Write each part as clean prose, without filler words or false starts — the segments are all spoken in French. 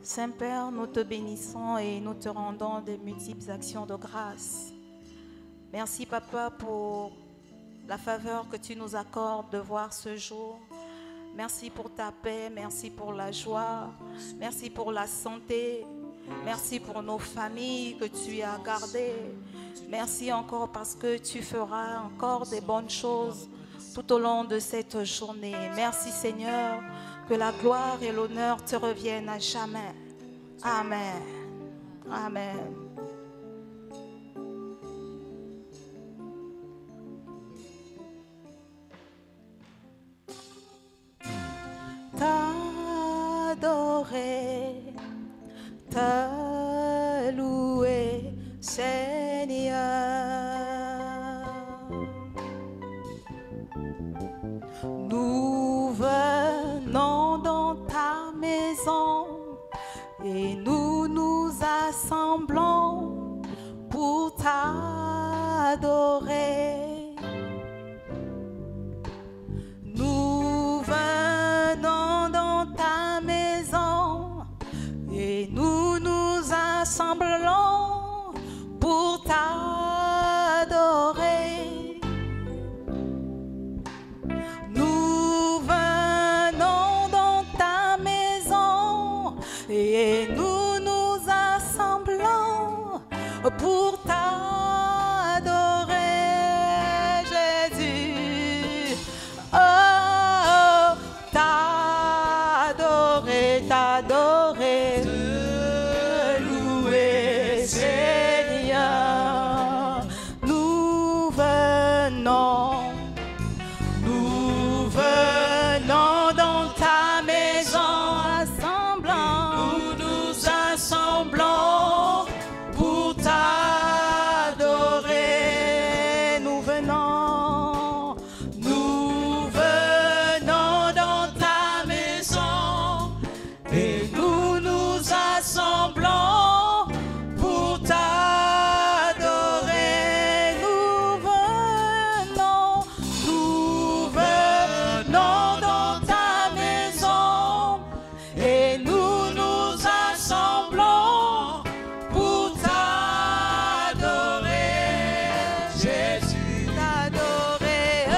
Saint-Père, nous te bénissons et nous te rendons de multiples actions de grâce. Merci, Papa, pour la faveur que tu nous accordes de voir ce jour. Merci pour ta paix, merci pour la joie, merci pour la santé, merci pour nos familles que tu as gardées. Merci encore parce que tu feras encore des bonnes choses tout au long de cette journée. Merci, Seigneur, que la gloire et l'honneur te reviennent à jamais. Amen. Amen. T'adorer, te louer, Seigneur. Nous venons dans ta maison et nous nous assemblons pour t'adorer. Nous venons dans ta maison et nous nous assemblons pour t'adorer. Nous venons dans ta maison et nous nous assemblons pour t'adorer, Jésus. Oh, t'adorer, t'adorer, te louer, Seigneur. Nous venons dans ta maison, nous nous assemblons pour t'adorer. Nous venons dans ta maison et nous nous assemblons pour t'adorer. Nous venons dans ta maison et nous nous assemblons pour t'adorer, Jésus, t'adorer, oh,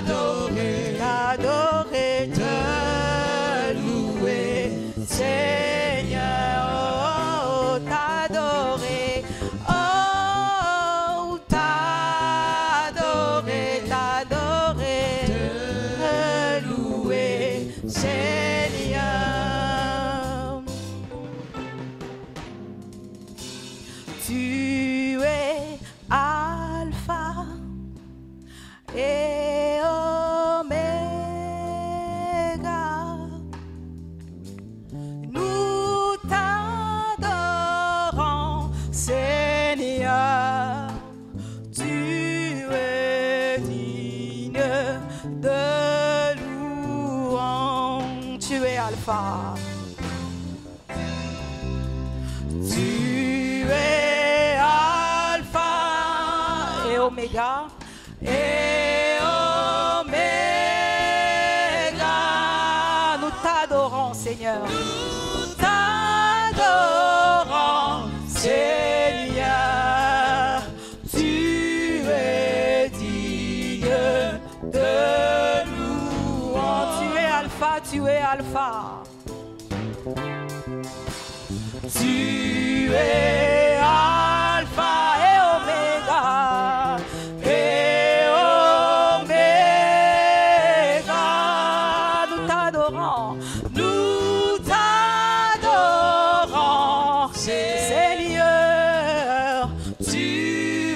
t'adorer, t'adorer, te louer, Seigneur, oh, t'adorer, oh, t'adorer, t'adorer, te louer, Seigneur. Tu es Alpha et Oméga. Nous t'adorons, Seigneur. Tu es digne de louange. Tu es Alpha. Tu es Alpha et Oméga. Et Oméga. Nous t'adorons, Seigneur. Nous t'adorons, Seigneur. Tu es digne de louange. Tu es Alpha, tu es Alpha. Tu es Alpha et Oméga. Et Oméga. Nous t'adorons. Nous t'adorons, Seigneur. Tu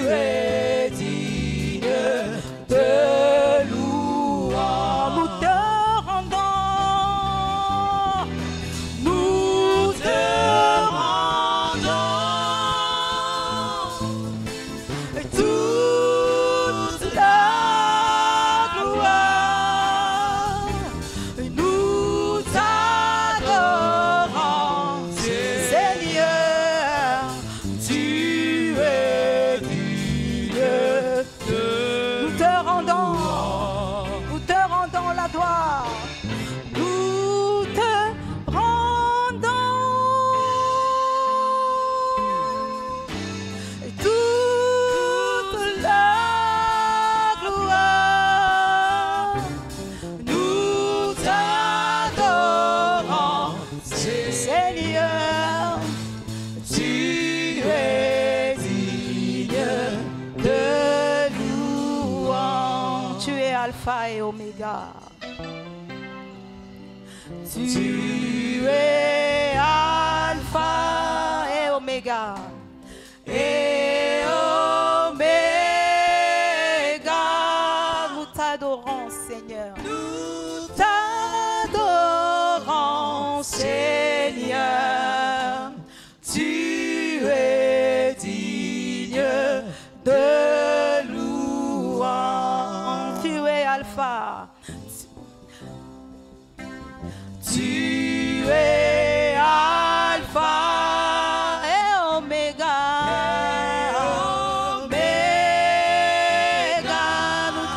es digne de louange. Nous te rendons. Nous te rendons. Seigneur, tu es digne de louange. Tu es Alpha et Oméga. Tu es Alpha et Oméga. Et Oméga, nous t'adorons, Seigneur. Nous t'adorons, Seigneur. Tu es digne de louange. Tu es Alpha. Tu es Alpha et Oméga. Oméga, nous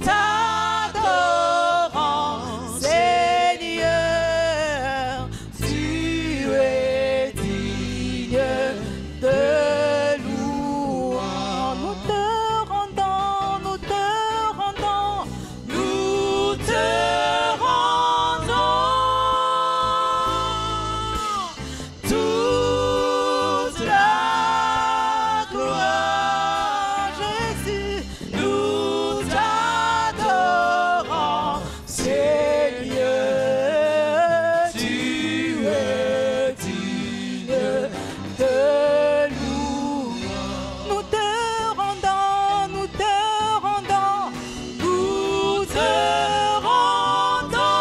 t'adorons, Seigneur. Tu es digne de louange. Nous te rendons, nous te rendons, nous te toute la gloire, Jésus. Nous t'adorons, Seigneur. Tu es digne de louange. Nous te rendons, nous te rendons, nous te rendons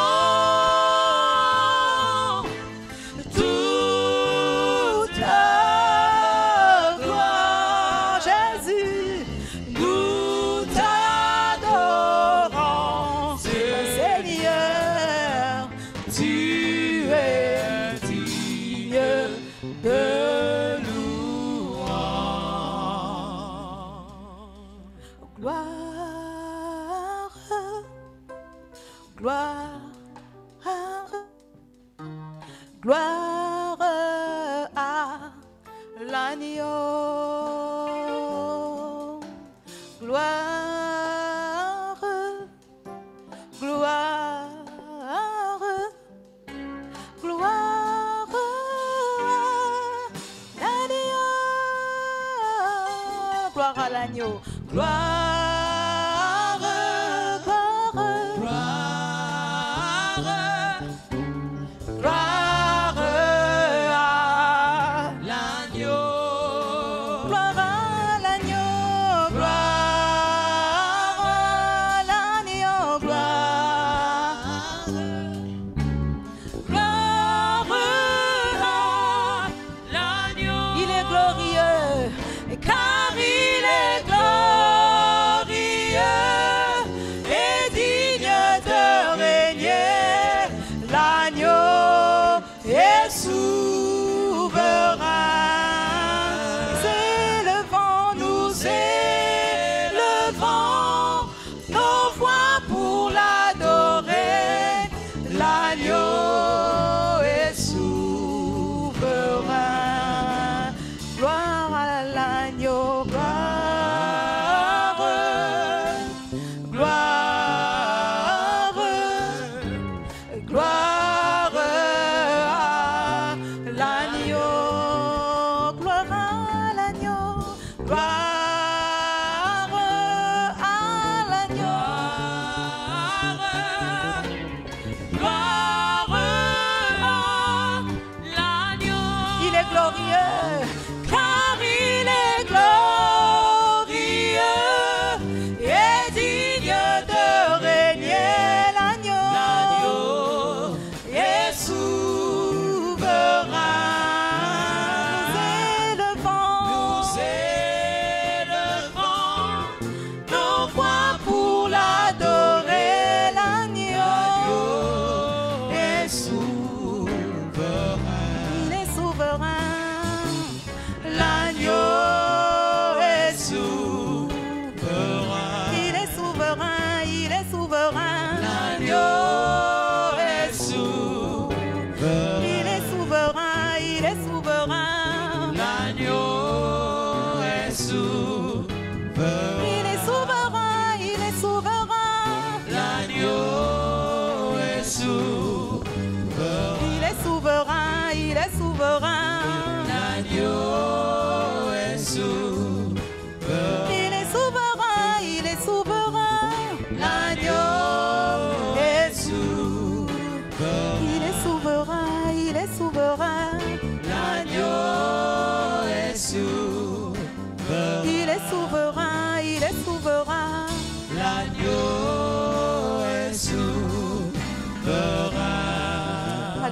toute la gloire, Jésus. Nous t'adorons, Seigneur. Tu es digne de louange. Gloire, gloire, gloire à l'agneau. Gloire, gloire, gloire à l'agneau. Gloire à l'agneau. Gloire, gloire, gloire à l'agneau. Gloire à l'agneau. Gloire à l'agneau. Gloire. Gloire à l'agneau. Il est glorieux, car il est glorieux.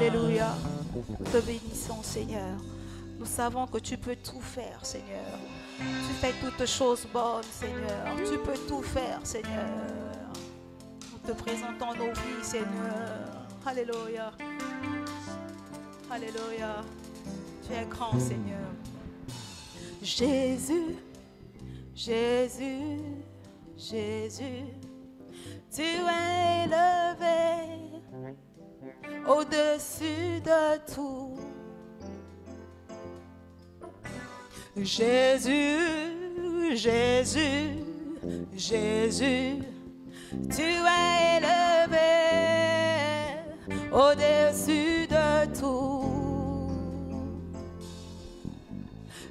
Alléluia. Nous te bénissons, Seigneur. Nous savons que tu peux tout faire, Seigneur. Tu fais toutes choses bonnes, Seigneur. Tu peux tout faire, Seigneur. Nous te présentons nos vies, Seigneur. Alléluia. Alléluia. Tu es grand, Seigneur. Jésus, Jésus, Jésus, tu es élevé au-dessus de tout. Jésus, Jésus, Jésus, tu es élevé au-dessus de tout.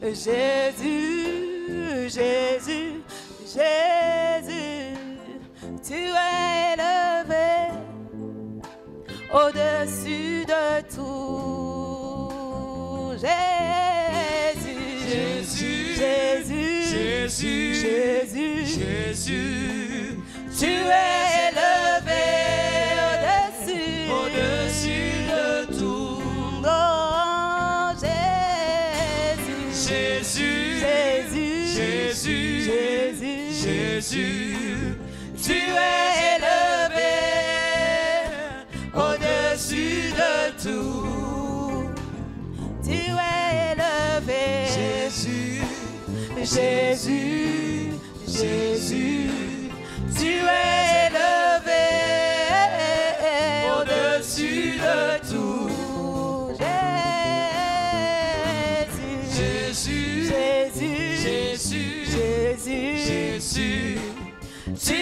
Jésus, Jésus, Jésus, tu es élevé au-dessus de tout. Jésus, Jésus, Jésus, Jésus, Jésus, tu es élevé au-dessus de tout. Oh, Jésus, Jésus, Jésus, Jésus, Jésus, tu es élevé au-dessus de tout. Tu es élevé. Jésus, Jésus, Jésus, tu es élevé au-dessus de tout. Jésus, Jésus, Jésus, Jésus, Jésus, tu es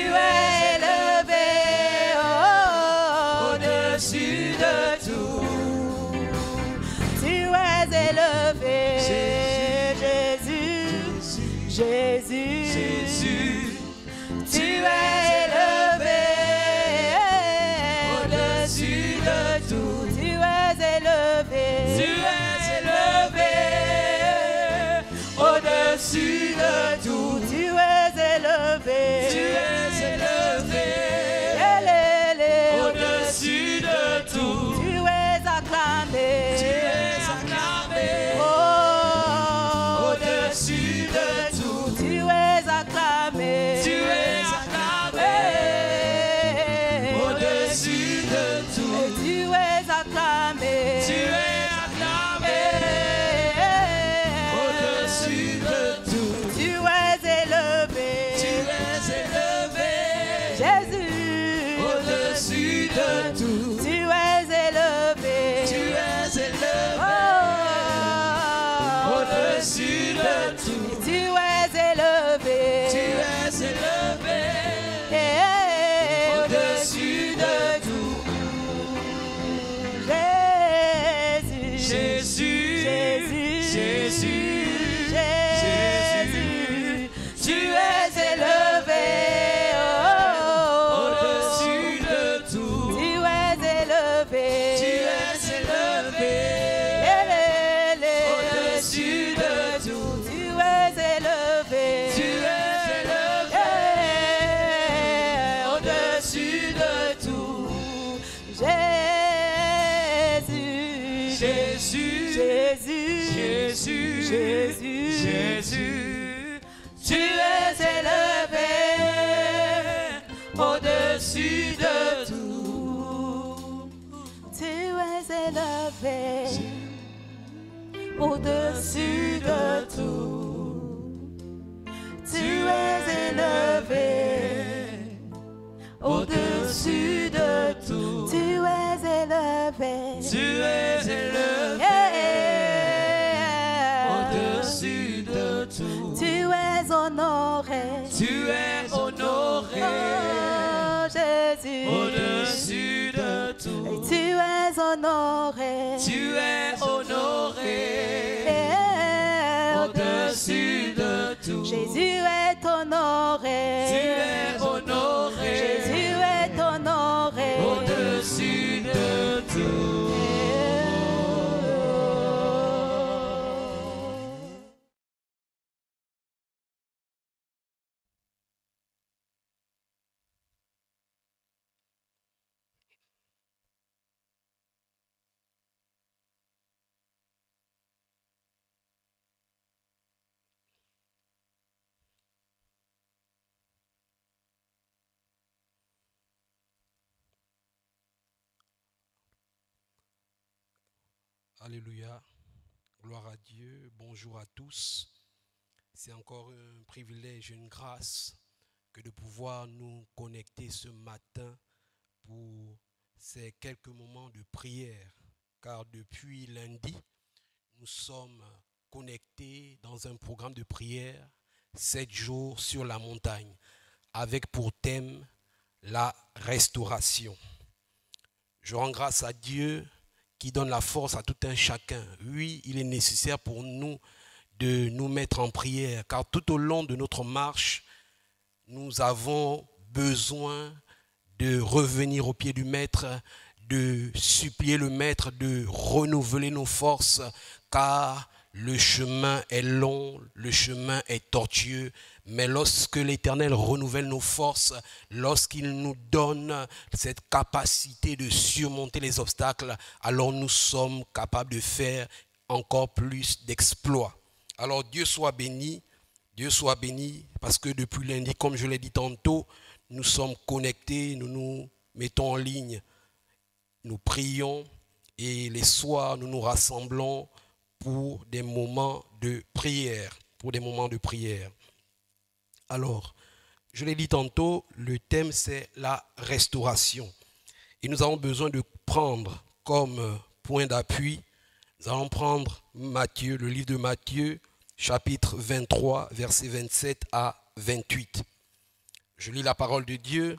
élevé au-dessus de tout. Tu es élevé. Jésus, Jésus, tu es élevé au-dessus de tout. Tu es élevé. Tu es élevé au-dessus de tout. Tu es élevé. Tu es élevé au-dessus de tout. Tu es acclamé. Tu es acclamé. Oh, au-dessus de tout. Tu es acclamé. Tu es acclamé. Au-dessus de tout. Tu es acclamé. Tu es acclamé. Au-dessus de tout. Tu es élevé. Tu es élevé. Jésus. Au-dessus de tout. Tu es élevé. Tu es élevé. Oh, au-dessus de tout. Tu es élevé. Tu es élevé. Au-dessus de tout. Jésus, Jésus, Jésus, Jésus, tu es élevé au-dessus de tout. Tu es élevé. Tu es élevé au-dessus de tout. Tu es élevé. Tu es élevé au-dessus de tout. Jésus, Jésus, Jésus, Jésus, Jésus, tu es élevé au-dessus de tout. Tu es élevé au-dessus de tout. Tu es élevé au-dessus de tout. Tu es élevé. Tu es élevé au-dessus de tout. Tu es honoré. Tu es honoré. Oh, Jésus. Au-dessus de tout. Tu es honoré. Tu es honoré. Au-dessus de tout. Jésus est honoré. Tu es honoré. Jésus est honoré. Au-dessus de tout. Alléluia. Gloire à Dieu. Bonjour à tous. C'est encore un privilège, une grâce que de pouvoir nous connecter ce matin pour ces quelques moments de prière. Car depuis lundi, nous sommes connectés dans un programme de prière 7 jours sur la montagne avec pour thème la restauration. Je rends grâce à Dieu qui donne la force à tout un chacun. Oui, il est nécessaire pour nous de nous mettre en prière, car tout au long de notre marche, nous avons besoin de revenir au pied du Maître, de supplier le Maître, de renouveler nos forces, car le chemin est long, le chemin est tortueux, mais lorsque l'Éternel renouvelle nos forces, lorsqu'il nous donne cette capacité de surmonter les obstacles, alors nous sommes capables de faire encore plus d'exploits. Alors Dieu soit béni, parce que depuis lundi, comme je l'ai dit tantôt, nous sommes connectés, nous nous mettons en ligne, nous prions et les soirs, nous nous rassemblons pour des moments de prière, Alors, je l'ai dit tantôt, le thème c'est la restauration. Et nous avons besoin de prendre comme point d'appui, nous allons prendre Matthieu, le livre de Matthieu, chapitre 23, versets 27 à 28. Je lis la parole de Dieu.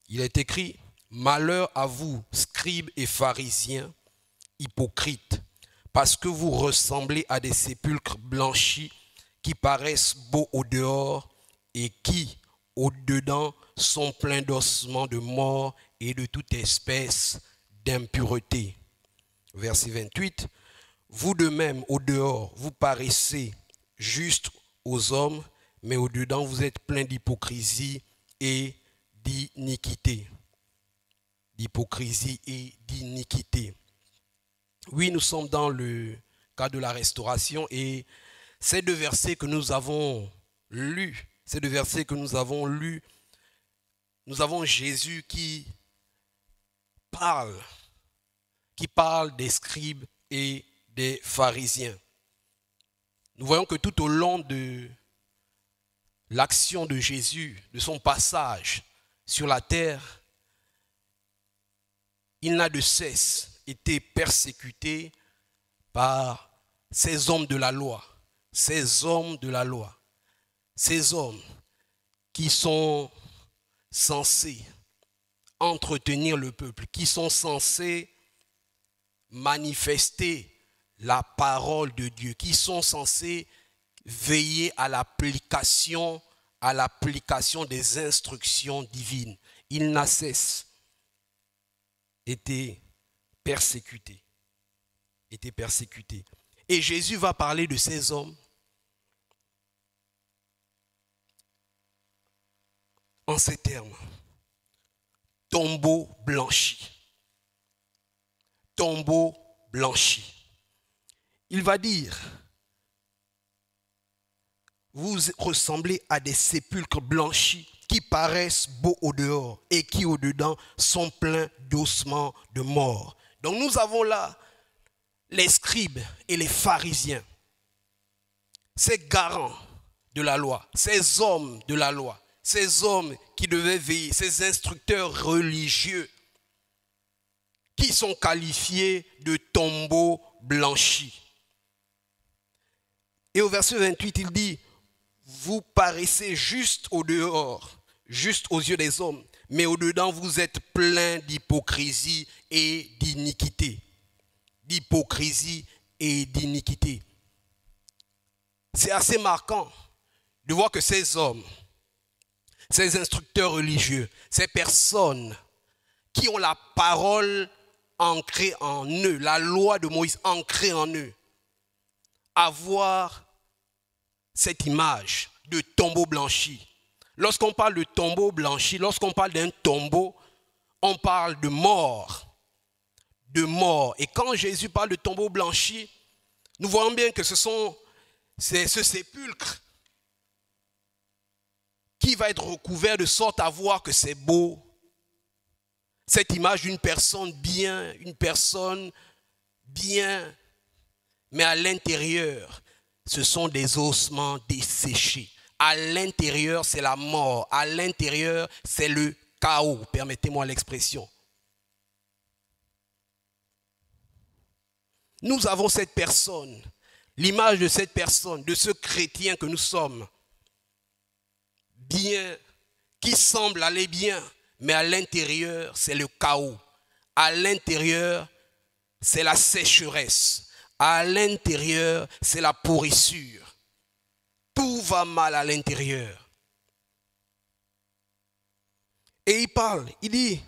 Il est écrit, « Malheur à vous, scribes et pharisiens, hypocrites, parce que vous ressemblez à des sépulcres blanchis qui paraissent beaux au dehors et qui, au dedans, sont pleins d'ossements de mort et de toute espèce d'impureté. » Verset 28. « Vous de même, au dehors, vous paraissez juste aux hommes, mais au dedans, vous êtes pleins d'hypocrisie et d'iniquité. » D'hypocrisie et d'iniquité. Oui, nous sommes dans le cas de la restauration et ces deux versets que nous avons lus, nous avons Jésus qui parle des scribes et des pharisiens. Nous voyons que tout au long de l'action de Jésus, de son passage sur la terre, il n'a de cesse été persécuté par ces hommes de la loi, ces hommes qui sont censés entretenir le peuple, qui sont censés manifester la parole de Dieu, qui sont censés veiller à l'application des instructions divines. Il n'a cesse été persécuté. Et Jésus va parler de ces hommes en ces termes. Tombeau blanchi. Tombeau blanchi. Il va dire, vous ressemblez à des sépulcres blanchis qui paraissent beaux au dehors et qui au dedans sont pleins d'ossements de mort. Donc nous avons là les scribes et les pharisiens, ces garants de la loi, ces hommes de la loi, ces hommes qui devaient veiller, ces instructeurs religieux qui sont qualifiés de tombeaux blanchis. Et au verset 28, il dit, vous paraissez juste au dehors, juste aux yeux des hommes, mais au dedans vous êtes plein d'hypocrisie et d'iniquité. D'hypocrisie et d'iniquité. C'est assez marquant de voir que ces hommes, ces instructeurs religieux, ces personnes qui ont la parole ancrée en eux, la loi de Moïse ancrée en eux, avoir cette image de tombeau blanchi. Lorsqu'on parle de tombeau blanchi, lorsqu'on parle d'un tombeau, on parle de mort. Et quand Jésus parle de tombeau blanchi, nous voyons bien que ce sépulcre qui va être recouvert de sorte à voir que c'est beau. Cette image d'une personne bien, une personne bien, mais à l'intérieur, ce sont des ossements desséchés. À l'intérieur, c'est la mort. À l'intérieur, c'est le chaos. Permettez-moi l'expression. Nous avons cette personne, l'image de cette personne, de ce chrétien que nous sommes, bien, qui semble aller bien, mais à l'intérieur, c'est le chaos. À l'intérieur, c'est la sécheresse. À l'intérieur, c'est la pourrissure. Tout va mal à l'intérieur. Et il parle, il dit,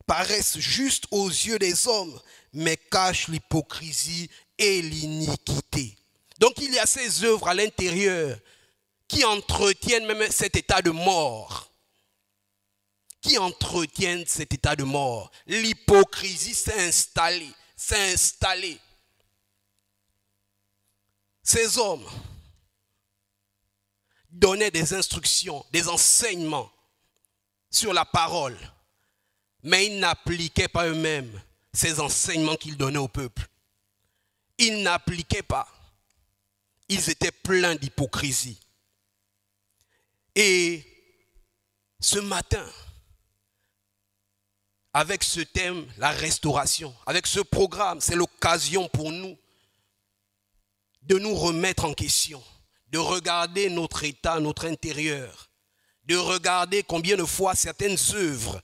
paraissent justes aux yeux des hommes, mais cachent l'hypocrisie et l'iniquité. Donc il y a ces œuvres à l'intérieur qui entretiennent même cet état de mort. Qui entretiennent cet état de mort. L'hypocrisie s'est installée. Ces hommes donnaient des instructions, des enseignements sur la parole, mais ils n'appliquaient pas eux-mêmes ces enseignements qu'ils donnaient au peuple. Ils n'appliquaient pas. Ils étaient pleins d'hypocrisie. Et ce matin, avec ce thème, la restauration, avec ce programme, c'est l'occasion pour nous de nous remettre en question, de regarder notre état, notre intérieur, de regarder combien de fois certaines œuvres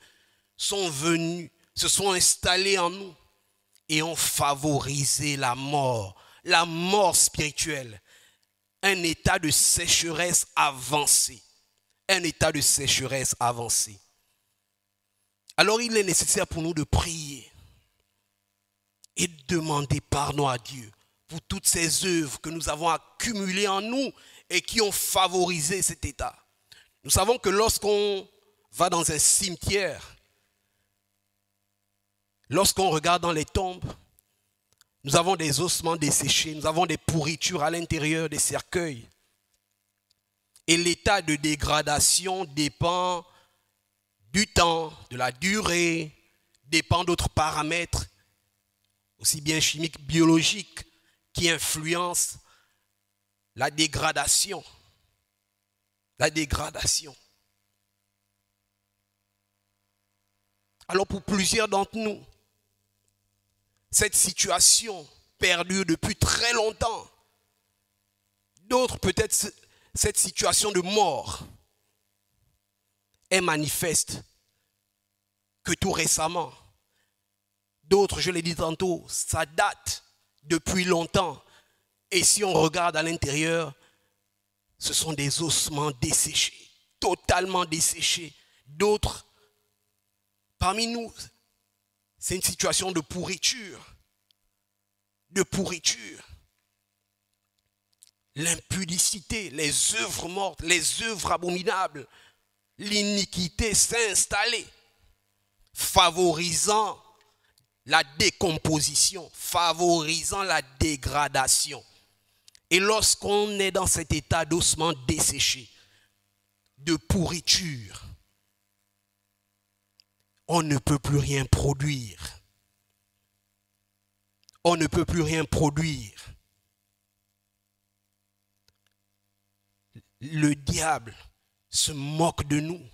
sont venues, se sont installées en nous et ont favorisé la mort spirituelle, un état de sécheresse avancé, Alors il est nécessaire pour nous de prier et de demander pardon à Dieu pour toutes ces œuvres que nous avons accumulées en nous et qui ont favorisé cet état. Nous savons que lorsqu'on va dans un cimetière, lorsqu'on regarde dans les tombes, nous avons des ossements desséchés, nous avons des pourritures à l'intérieur des cercueils. Et l'état de dégradation dépend du temps, de la durée, dépend d'autres paramètres, aussi bien chimiques, biologiques, qui influencent la dégradation. Alors pour plusieurs d'entre nous, cette situation perdure depuis très longtemps. D'autres, peut-être cette situation de mort est manifeste que tout récemment. D'autres, je l'ai dit tantôt, ça date depuis longtemps. Et si on regarde à l'intérieur, ce sont des ossements desséchés, totalement desséchés. D'autres, parmi nous, c'est une situation de pourriture. L'impudicité, les œuvres mortes, les œuvres abominables, l'iniquité s'est installée, favorisant la décomposition, favorisant la dégradation. Et lorsqu'on est dans cet état d'ossements desséchés, de pourriture, on ne peut plus rien produire. Le diable se moque de nous.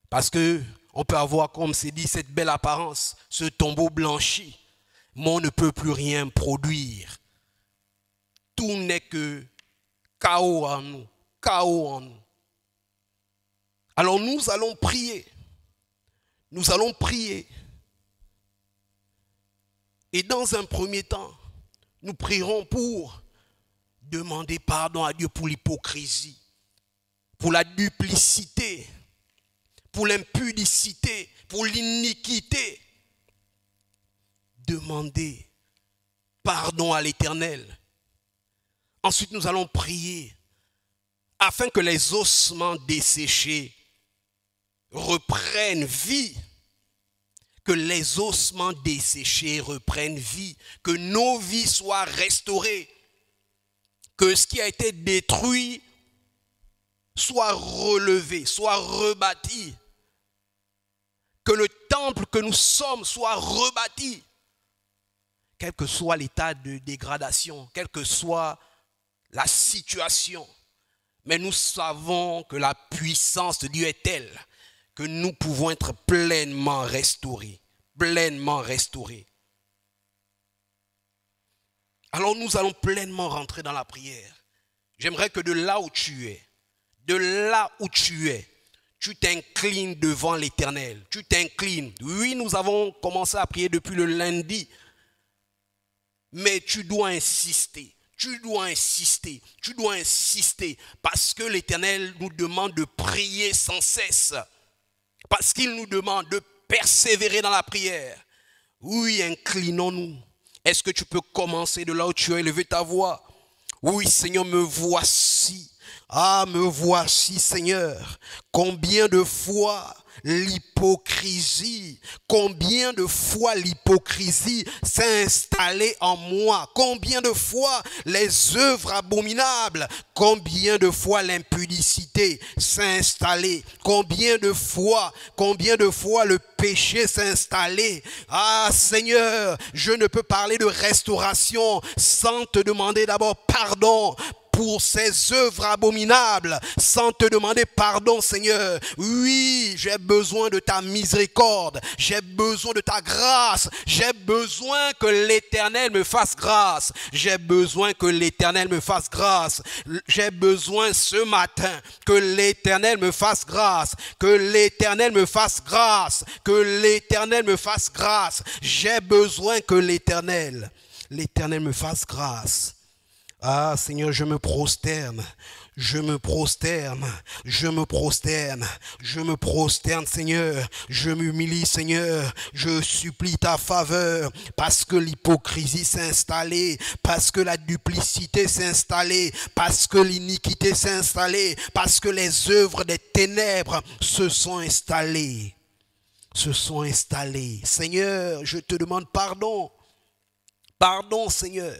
Parce que on peut avoir, comme c'est dit, cette belle apparence, ce tombeau blanchi, mais on ne peut plus rien produire. Tout n'est que chaos en nous. Alors nous allons prier. Et dans un premier temps, nous prierons pour demander pardon à Dieu pour l'hypocrisie, pour la duplicité, pour l'impudicité, pour l'iniquité. Demander pardon à l'Éternel. Ensuite, nous allons prier afin que les ossements desséchés reprennent vie. Que les ossements desséchés reprennent vie. Que nos vies soient restaurées. Que ce qui a été détruit soit relevé, soit rebâti. Que le temple que nous sommes soit rebâti. quel que soit l'état de dégradation, quelle que soit la situation. Mais nous savons que la puissance de Dieu est telle que nous pouvons être pleinement restaurés. Pleinement restaurés. Alors nous allons pleinement rentrer dans la prière. J'aimerais que de là où tu es, tu t'inclines devant l'Éternel. Tu t'inclines. Oui, nous avons commencé à prier depuis le lundi. Mais tu dois insister. Tu dois insister. Tu dois insister. Parce que l'Éternel nous demande de prier sans cesse. Parce qu'il nous demande de persévérer dans la prière. Oui, inclinons-nous. Est-ce que tu peux commencer de là où tu as élevé ta voix? Oui, Seigneur, me voici. Ah, me voici, Seigneur. Combien de fois l'hypocrisie s'est installée en moi? Combien de fois les œuvres abominables? Combien de fois l'impudicité s'est installée? Combien de fois le péché s'est installé? Ah, Seigneur, je ne peux parler de restauration sans te demander d'abord pardon pour ces œuvres abominables, sans te demander pardon, Seigneur. Oui, j'ai besoin de ta miséricorde, j'ai besoin de ta grâce, j'ai besoin que l'Éternel me fasse grâce, j'ai besoin que l'Éternel me fasse grâce, j'ai besoin ce matin que l'Éternel me fasse grâce, que l'Éternel me fasse grâce, que l'Éternel me fasse grâce, j'ai besoin que l'Éternel me fasse grâce. Ah, Seigneur, je me prosterne, Seigneur, je m'humilie, Seigneur, je supplie ta faveur, parce que l'hypocrisie s'est installée, parce que la duplicité s'est installée, parce que l'iniquité s'est installée, parce que les œuvres des ténèbres se sont installées. Seigneur, je te demande pardon. Pardon Seigneur,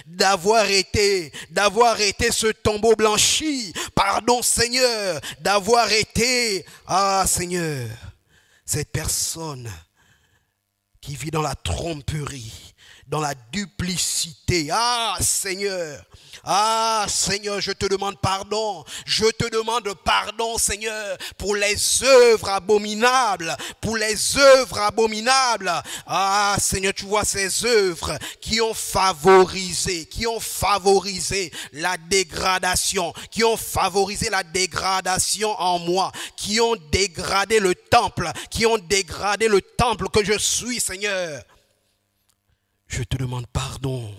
d'avoir été ce tombeau blanchi. Pardon Seigneur, d'avoir été, ah Seigneur, cette personne qui vit dans la tromperie, dans la duplicité. Ah Seigneur, je te demande pardon. Je te demande pardon, Seigneur, pour les œuvres abominables. Ah, Seigneur, tu vois ces œuvres qui ont favorisé la dégradation, en moi, qui ont dégradé le temple, que je suis, Seigneur. Je te demande pardon.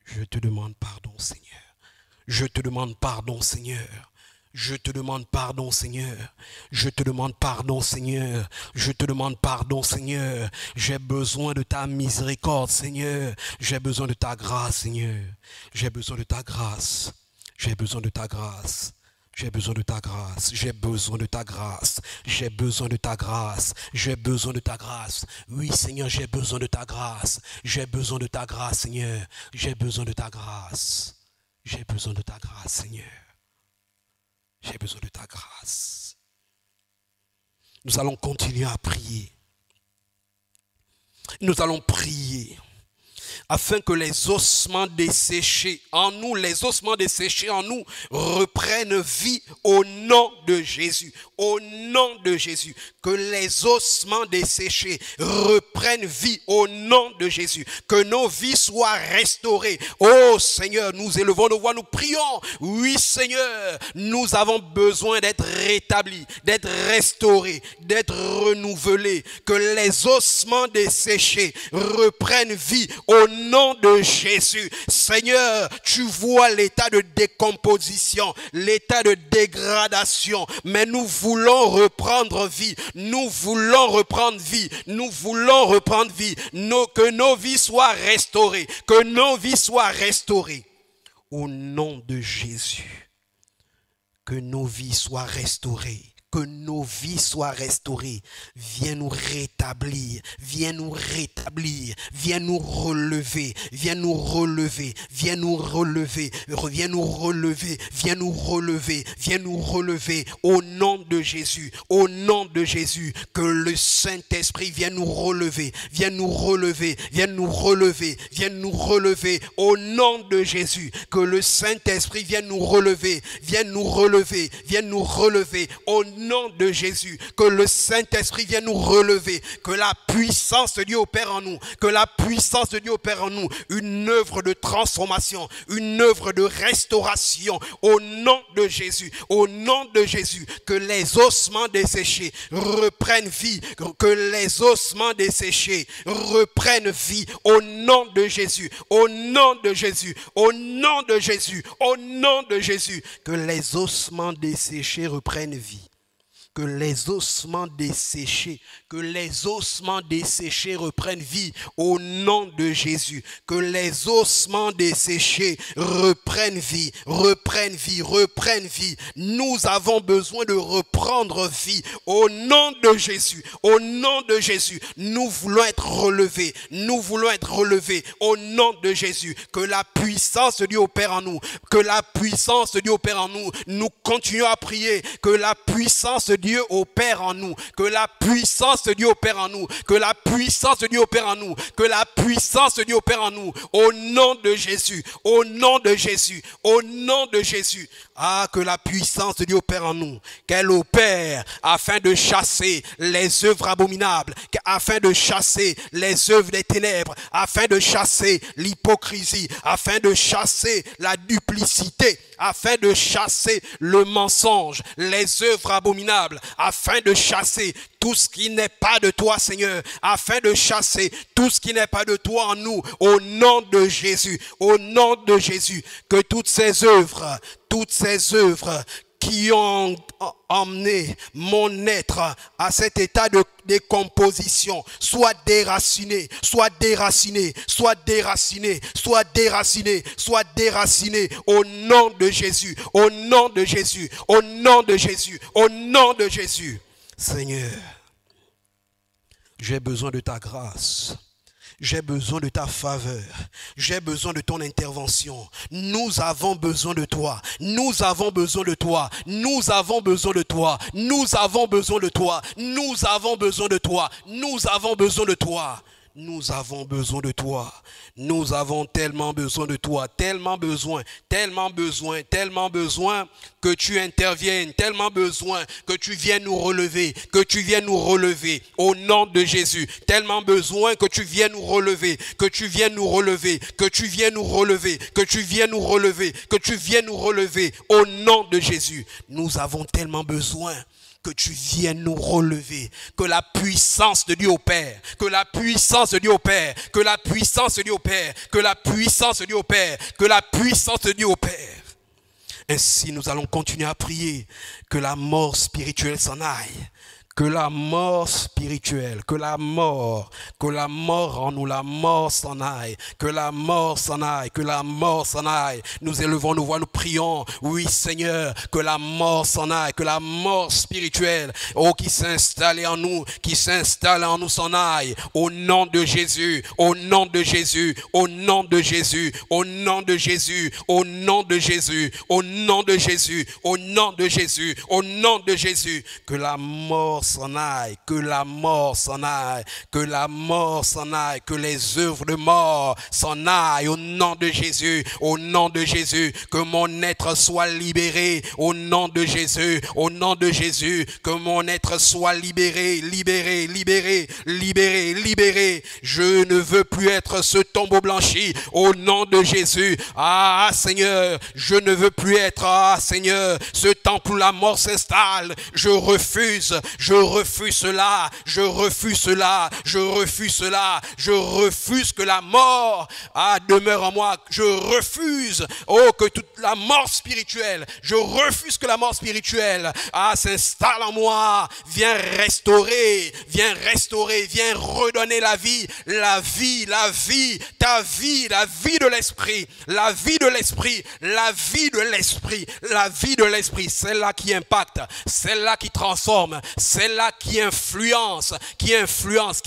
Je te demande pardon, Seigneur. Je te demande pardon, Seigneur. Je te demande pardon, Seigneur. Je te demande pardon, Seigneur. Je te demande pardon, Seigneur. J'ai besoin de ta miséricorde, Seigneur. J'ai besoin de ta grâce, Seigneur. J'ai besoin de ta grâce. J'ai besoin de ta grâce. J'ai besoin de ta grâce, j'ai besoin de ta grâce, j'ai besoin de ta grâce, j'ai besoin de ta grâce. Oui, Seigneur, j'ai besoin de ta grâce, j'ai besoin de ta grâce, Seigneur. J'ai besoin de ta grâce, j'ai besoin de ta grâce, Seigneur. J'ai besoin de ta grâce. Nous allons continuer à prier. Nous allons prier afin que les ossements desséchés en nous, reprennent vie au nom de Jésus. Au nom de Jésus. Que les ossements desséchés reprennent vie au nom de Jésus. Que nos vies soient restaurées. Oh Seigneur, nous élevons nos voix, nous prions. Oui Seigneur, nous avons besoin d'être rétablis, d'être restaurés, d'être renouvelés. Que les ossements desséchés reprennent vie au nom de Jésus. Seigneur, tu vois l'état de décomposition, l'état de dégradation, mais nous voulons reprendre vie. Nous voulons reprendre vie. Que nos vies soient restaurées. Au nom de Jésus. Que nos vies soient restaurées. que nos vies soient restaurées. Viens nous rétablir, viens nous rétablir, viens nous relever, viens nous relever, viens nous relever, viens nous relever, viens nous relever, viens nous relever au nom de Jésus, au nom de Jésus, que le Saint-Esprit vienne nous relever, vienne nous relever, vienne nous relever, vienne nous relever au nom de Jésus, que le Saint-Esprit vienne nous relever, vienne nous relever, vienne nous relever au nom de Jésus, que le Saint-Esprit vienne nous relever, que la puissance de Dieu opère en nous, que la puissance de Dieu opère en nous, une œuvre de transformation, une œuvre de restauration au nom de Jésus, au nom de Jésus, que les ossements desséchés reprennent vie, que les ossements desséchés reprennent vie au nom de Jésus, au nom de Jésus, au nom de Jésus, au nom de Jésus, que les ossements desséchés reprennent vie. Que les ossements desséchés, reprennent vie au nom de Jésus. Que les ossements desséchés reprennent vie, reprennent vie, reprennent vie. Nous avons besoin de reprendre vie au nom de Jésus. Au nom de Jésus, nous voulons être relevés. Nous voulons être relevés au nom de Jésus. Que la puissance de Dieu opère en nous. Que la puissance de Dieu opère en nous. Nous continuons à prier. Que la puissance de Dieu opère en nous, que la puissance de Dieu opère en nous, que la puissance de Dieu opère en nous, que la puissance de Dieu opère en nous, au nom de Jésus, au nom de Jésus, au nom de Jésus. Ah, que la puissance de Dieu opère en nous, qu'elle opère afin de chasser les œuvres abominables, afin de chasser les œuvres des ténèbres, afin de chasser l'hypocrisie, afin de chasser la duplicité, afin de chasser le mensonge, les œuvres abominables, afin de chasser tout ce qui n'est pas de toi, Seigneur, afin de chasser tout ce qui n'est pas de toi en nous, au nom de Jésus, au nom de Jésus, que toutes ces œuvres qui ont emmené mon être à cet état de décomposition, soit déraciné, soit déraciné, soit déraciné, soit déraciné, soit déraciné, au nom de Jésus, au nom de Jésus, au nom de Jésus, au nom de Jésus. Seigneur, j'ai besoin de ta grâce. J'ai besoin de ta faveur. J'ai besoin de ton intervention. Nous avons besoin de toi. Nous avons besoin de toi. Nous avons besoin de toi. Nous avons besoin de toi. Nous avons besoin de toi. Nous avons besoin de toi. Nous avons besoin de toi. Nous avons tellement besoin de toi, tellement besoin que tu interviennes, tellement besoin que tu viennes nous relever, au nom de Jésus. Tellement besoin que tu viennes nous relever, que tu viennes nous relever, au nom de Jésus. Nous avons tellement besoin que tu viennes nous relever, que la puissance de Dieu opère, que la puissance de Dieu opère, que la puissance de Dieu opère, que la puissance de Dieu opère, que la puissance de Dieu opère. Ainsi, nous allons continuer à prier que la mort spirituelle s'en aille. Que la mort spirituelle, que la mort en nous, la mort s'en aille, que la mort s'en aille, que la mort s'en aille. Nous élevons nos voix, nous prions, oui Seigneur, que la mort s'en aille, que la mort spirituelle, qui s'installe en nous s'en aille, au nom de Jésus, au nom de Jésus, au nom de Jésus, au nom de Jésus, au nom de Jésus, au nom de Jésus, au nom de Jésus, au nom de Jésus, que la mort s'en aille, que la mort s'en aille, que la mort s'en aille, que les œuvres de mort s'en aillent au nom de Jésus, que mon être soit libéré au nom de Jésus, que mon être soit libéré. Je ne veux plus être ce tombeau blanchi au nom de Jésus. Ah Seigneur, je ne veux plus être, Seigneur, ce temple où la mort s'installe. Je refuse refuse cela, je refuse cela, je refuse cela, je refuse que la mort demeure en moi, je refuse que toute la mort spirituelle, je refuse que la mort spirituelle s'installe en moi, viens restaurer, viens redonner la vie, ta vie, la vie de l'esprit, la vie de l'esprit, la vie de l'esprit, la vie de l'esprit, celle-là qui impacte, celle-là qui transforme, celle-là qui influence, qui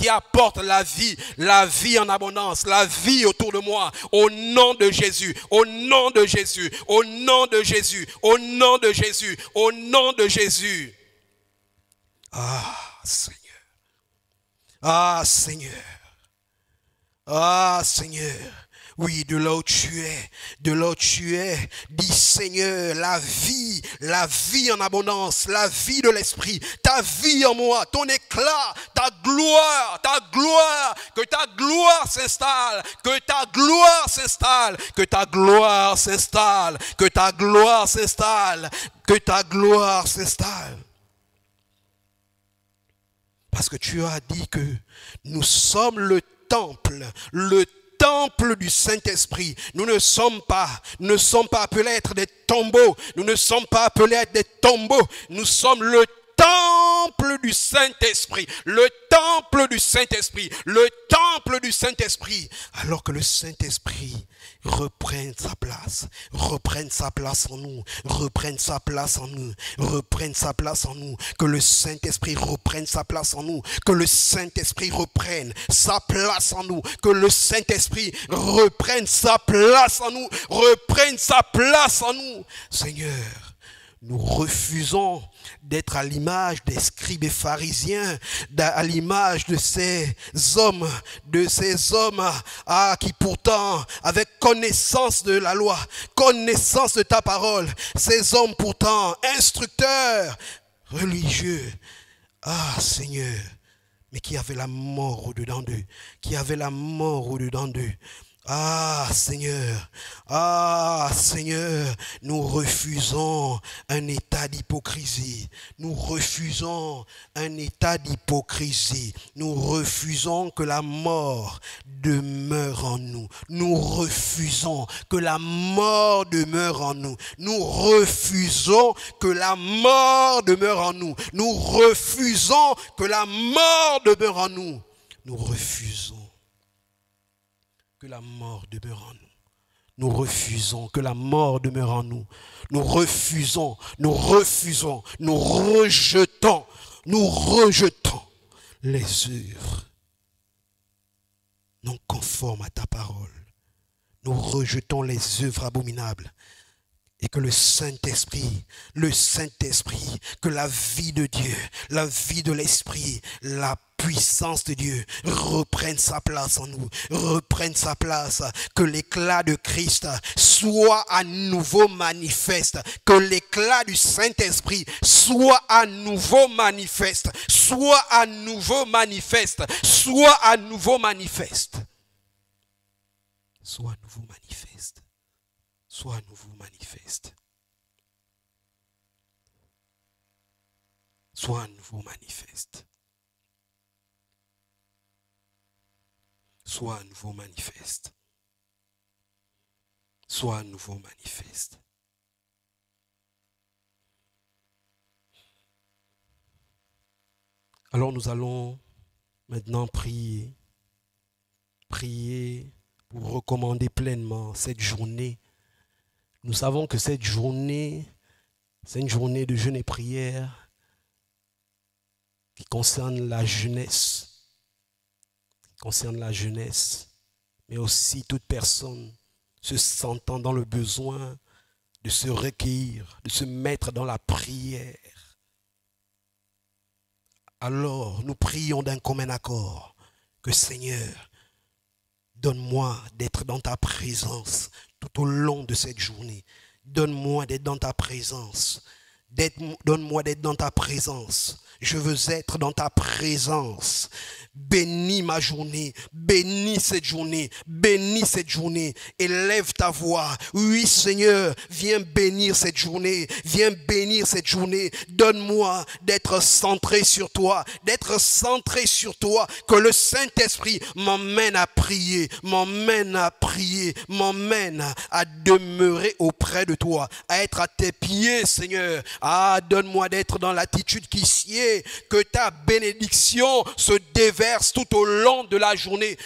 apporte la vie en abondance, la vie autour de moi, au nom de Jésus, au nom de Jésus, au nom de Jésus, au nom de Jésus, au nom de Jésus. Ah, Seigneur. Ah, Seigneur. Ah, Seigneur. Oui, de là où tu es, dis Seigneur, la vie en abondance, la vie de l'esprit, ta vie en moi, ton éclat, ta gloire, que ta gloire s'installe, que ta gloire s'installe, que ta gloire s'installe, que ta gloire s'installe, que ta gloire s'installe. Parce que tu as dit que nous sommes le temple du Saint-Esprit. Nous ne sommes pas appelés à être des tombeaux. Nous ne sommes pas appelés à être des tombeaux. Nous sommes le temple du Saint-Esprit. Le temple du Saint-Esprit. Le temple du Saint-Esprit. Alors que le Saint-Esprit reprenne sa place en nous, reprenne sa place en nous, que le Saint-Esprit reprenne sa place en nous, que le Saint-Esprit reprenne sa place en nous, que le Saint-Esprit reprenne sa place en nous, Seigneur. Nous refusons d'être à l'image des scribes et pharisiens, à l'image de ces hommes qui pourtant, avec connaissance de la loi, connaissance de ta parole, ces hommes pourtant instructeurs religieux, Seigneur, mais qui avaient la mort au-dedans d'eux, Seigneur, nous refusons un état d'hypocrisie. Nous refusons que la mort demeure en nous. Nous refusons que la mort demeure en nous. Nous refusons que la mort demeure en nous. Nous refusons que la mort demeure en nous. Nous refusons que la mort demeure en nous. Nous refusons que la mort demeure en nous. Nous refusons, nous rejetons les œuvres non conformes à ta parole. Nous rejetons les œuvres abominables. Et que le Saint-Esprit, que la vie de Dieu, la vie de l'Esprit, la puissance de Dieu reprenne sa place en nous, que l'éclat de Christ soit à nouveau manifeste, que l'éclat du Saint-Esprit soit à nouveau manifeste, soit à nouveau manifeste. Alors nous allons maintenant prier pour recommander pleinement cette journée. Nous savons que cette journée, c'est une journée de jeûne et prière qui concerne la jeunesse, mais aussi toute personne se sentant dans le besoin de se recueillir, de se mettre dans la prière. Alors, nous prions d'un commun accord que Seigneur, donne-moi d'être dans ta présence tout au long de cette journée. Donne-moi d'être dans ta présence. Donne-moi d'être dans ta présence. Je veux être dans ta présence. Bénis ma journée, bénis cette journée, bénis cette journée. Élève ta voix. Oui Seigneur, viens bénir cette journée, viens bénir cette journée. Donne-moi d'être centré sur toi, que le Saint-Esprit m'emmène à prier, m'emmène à demeurer auprès de toi, à être à tes pieds Seigneur. Ah, donne-moi d'être dans l'attitude qui sied, que ta bénédiction se déverse tout au long de la journée,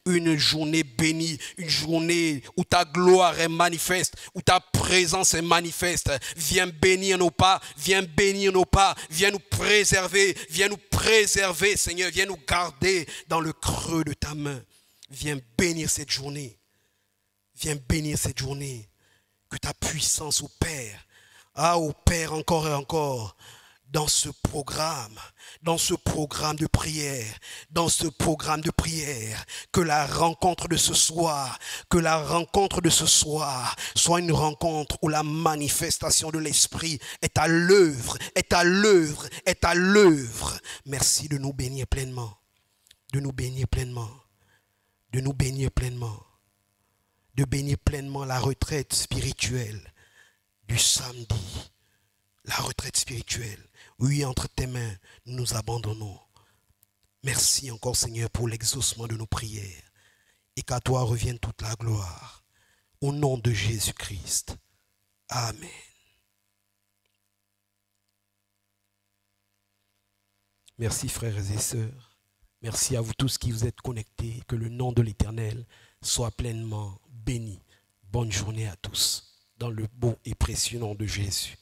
une journée bénie, une journée où ta gloire est manifeste, où ta présence est manifeste. Viens bénir nos pas, viens nous préserver Seigneur, viens nous garder dans le creux de ta main. Viens bénir cette journée. Que ta puissance opère. Opère encore et encore dans ce programme de prière, que la rencontre de ce soir soit une rencontre où la manifestation de l'Esprit est à l'œuvre. Merci de nous bénir pleinement, de bénir pleinement la retraite spirituelle du samedi. La retraite spirituelle. Oui, entre tes mains, nous nous abandonnons. Merci encore, Seigneur, pour l'exaucement de nos prières. Et qu'à toi revienne toute la gloire. Au nom de Jésus-Christ. Amen. Merci, frères et sœurs. Merci à vous tous qui vous êtes connectés. Que le nom de l'Éternel soit pleinement béni. Bonne journée à tous. Dans le beau et précieux nom de Jésus.